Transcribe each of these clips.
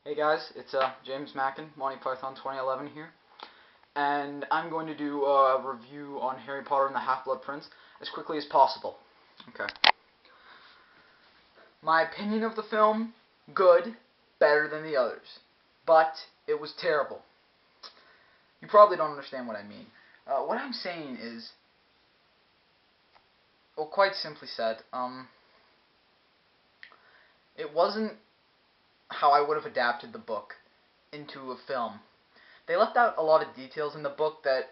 Hey guys, it's James Mackin, Monty Python 2011 here, and I'm going to do a review on Harry Potter and the Half-Blood Prince as quickly as possible. Okay. My opinion of the film, good, better than the others, but it was terrible. You probably don't understand what I mean. What I'm saying is, well, quite simply said, it wasn't how I would have adapted the book into a film. They left out a lot of details in the book that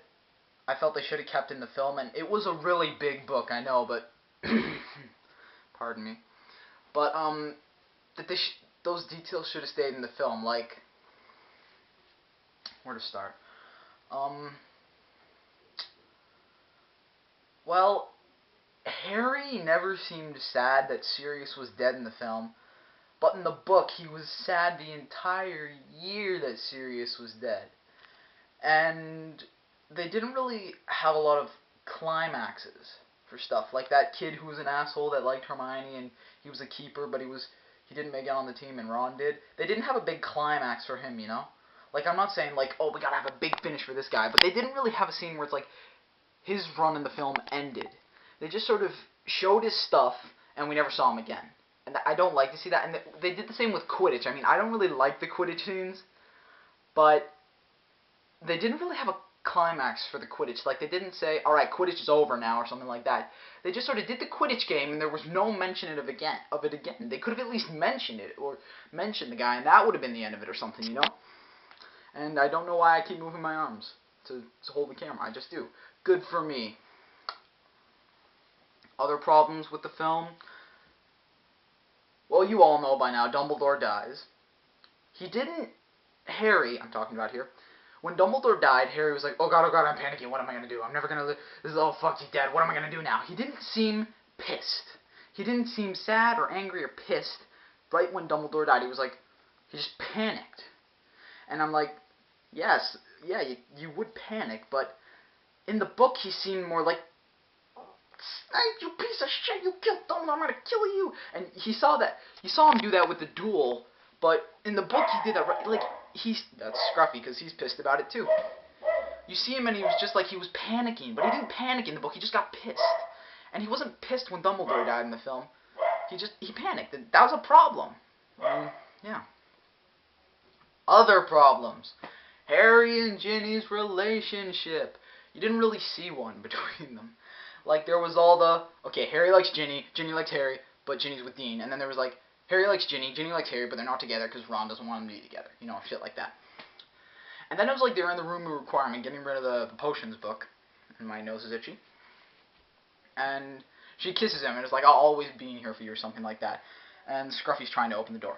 I felt they should have kept in the film, and it was a really big book, I know, but pardon me. But that those details should have stayed in the film. Like, where to start? Well, Harry never seemed sad that Sirius was dead in the film, but in the book he was sad the entire year that Sirius was dead. And they didn't really have a lot of climaxes for stuff. Like that kid who was an asshole that liked Hermione and he was a keeper, but he didn't make it on the team and Ron did. They didn't have a big climax for him, you know? Like, I'm not saying, like, oh, we gotta have a big finish for this guy, but they didn't really have a scene where it's like his run in the film ended. They just sort of showed his stuff and we never saw him again. And I don't like to see that. And they did the same with Quidditch. I mean, I don't really like the Quidditch scenes, but they didn't really have a climax for the Quidditch. Like, they didn't say, alright, Quidditch is over now, or something like that. They just sort of did the Quidditch game, and there was no mention of it again. They could have at least mentioned it, or mentioned the guy, and that would have been the end of it, or something, you know? And I don't know why I keep moving my arms to hold the camera. I just do. Good for me. Other problems with the film? Well, you all know by now, Dumbledore dies. He didn't... Harry, I'm talking about here, when Dumbledore died, Harry was like, oh god, I'm panicking, what am I going to do? I'm never going to live, this is, oh fuck, he's dead, what am I going to do now? He didn't seem pissed. He didn't seem sad or angry or pissed right when Dumbledore died. He was like, he just panicked. And I'm like, yes, yeah, you would panic, but in the book he seemed more like, Snape, you piece of shit, you killed Dumbledore, I'm going to kill you. And you saw him do that with the duel, but in the book he did that, right, like, that's Scruffy, because he's pissed about it too. You see him and he was just like, he was panicking, but he didn't panic in the book, he just got pissed. And he wasn't pissed when Dumbledore died in the film. He panicked, and that was a problem. Yeah. Other problems. Harry and Ginny's relationship. You didn't really see one between them. Like, there was all the, okay, Harry likes Ginny, Ginny likes Harry, but Ginny's with Dean. And then there was like, Harry likes Ginny, Ginny likes Harry, but they're not together because Ron doesn't want them to be together. You know, shit like that. And then it was like they were in the room of requirement, getting rid of the potions book. And my nose is itchy. And she kisses him, and it's like, I'll always be in here for you, or something like that. And Scruffy's trying to open the door.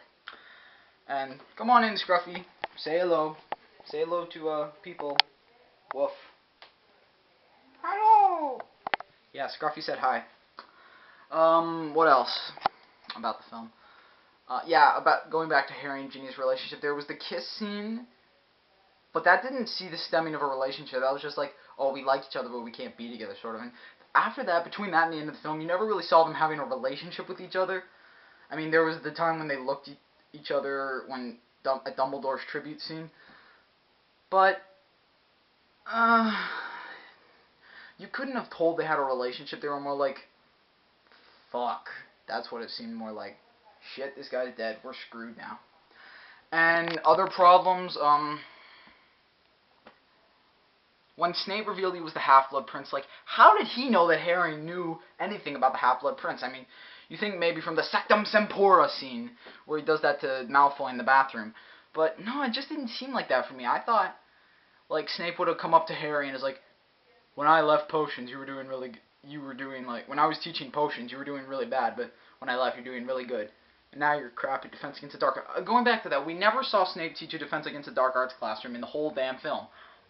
And, come on in, Scruffy. Say hello. Say hello to, people. Woof. Hello! Yeah, Scruffy said hi. What else about the film? Yeah, about going back to Harry and Ginny's relationship, there was the kiss scene, but that didn't see the stemming of a relationship. That was just like, oh, we like each other, but we can't be together, sort of. And after that, between that and the end of the film, you never really saw them having a relationship with each other. I mean, there was the time when they looked at each other at Dumbledore's tribute scene, but you couldn't have told they had a relationship. They were more like, fuck. That's what it seemed more like. Shit, this guy's dead. We're screwed now. And other problems, when Snape revealed he was the Half-Blood Prince, like, how did he know that Harry knew anything about the Half-Blood Prince? I mean, you think maybe from the Sectum Sempora scene, where he does that to Malfoy in the bathroom. But, no, it just didn't seem like that for me. I thought, like, Snape would have come up to Harry and is like, when I left potions, when I was teaching potions, you were doing really bad, but when I left, you're doing really good. And now you're crap at Defense Against the Dark Arts. Going back to that, we never saw Snape teach a Defense Against the Dark Arts classroom in the whole damn film.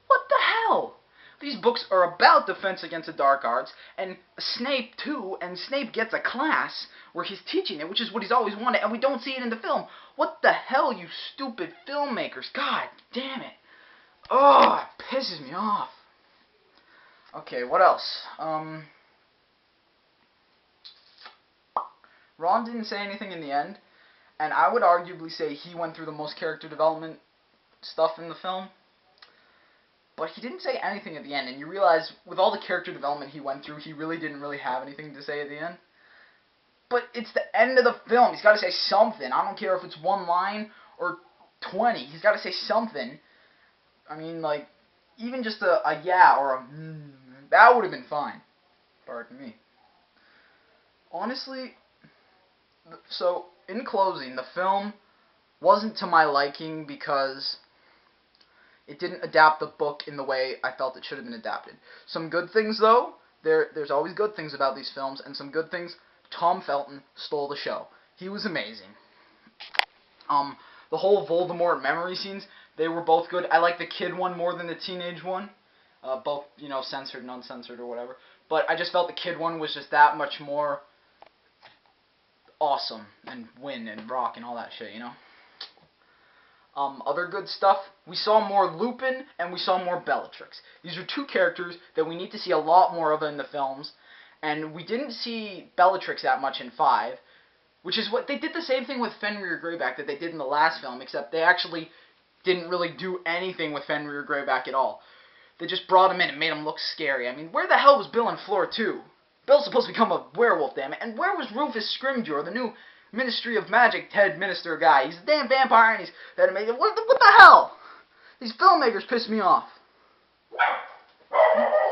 What the hell? These books are about Defense Against the Dark Arts, and Snape too, and Snape gets a class where he's teaching it, which is what he's always wanted, and we don't see it in the film. What the hell, you stupid filmmakers? God damn it. Oh, it pisses me off. Okay, what else? Ron didn't say anything in the end, And I would arguably say he went through the most character development stuff in the film. But he didn't say anything at the end, and you realize with all the character development he went through, he really didn't really have anything to say at the end. But it's the end of the film. He's got to say something. I don't care if it's one line or 20. He's got to say something. I mean, like, even just a yeah or a that would have been fine. Pardon me. Honestly, so in closing, the film wasn't to my liking because it didn't adapt the book in the way I felt it should have been adapted. Some good things, though. There's always good things about these films, and some good things. Tom Felton stole the show. He was amazing. The whole Voldemort memory scenes, they were both good. I like the kid one more than the teenage one. Both, censored and uncensored or whatever. But I just felt the kid one was just that much more awesome and win and rock and all that shit, Other good stuff, we saw more Lupin and we saw more Bellatrix. These are two characters that we need to see a lot more of in the films, and we didn't see Bellatrix that much in 5, which is what they did the same thing with Fenrir Greyback that they did in the last film, except they actually didn't really do anything with Fenrir Greyback at all. They just brought him in and made him look scary. I mean, where the hell was Bill in Floor 2? Bill's supposed to become a werewolf, damn it. And where was Rufus Scrimgeour, the new Ministry of Magic head minister guy? He's a damn vampire and he's that amazing. What the hell? These filmmakers piss me off.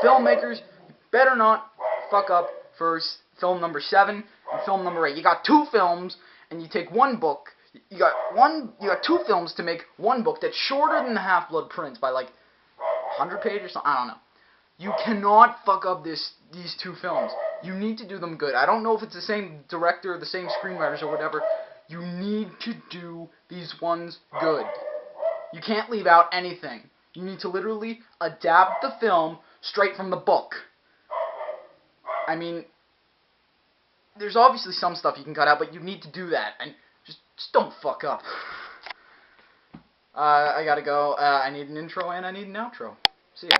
Filmmakers, you better not fuck up for film number 7 and film number 8. You got 2 films and you take one book. You got 2 films to make one book that's shorter than the Half-Blood Prince by like 100 pages or something. I don't know. You cannot fuck up these 2 films. You need to do them good. I don't know if it's the same director, the same screenwriters, or whatever. You need to do these ones good. You can't leave out anything. You need to literally adapt the film straight from the book. I mean, there's obviously some stuff you can cut out, but you need to do that. And just don't fuck up. I gotta go. I need an intro and I need an outro. See ya.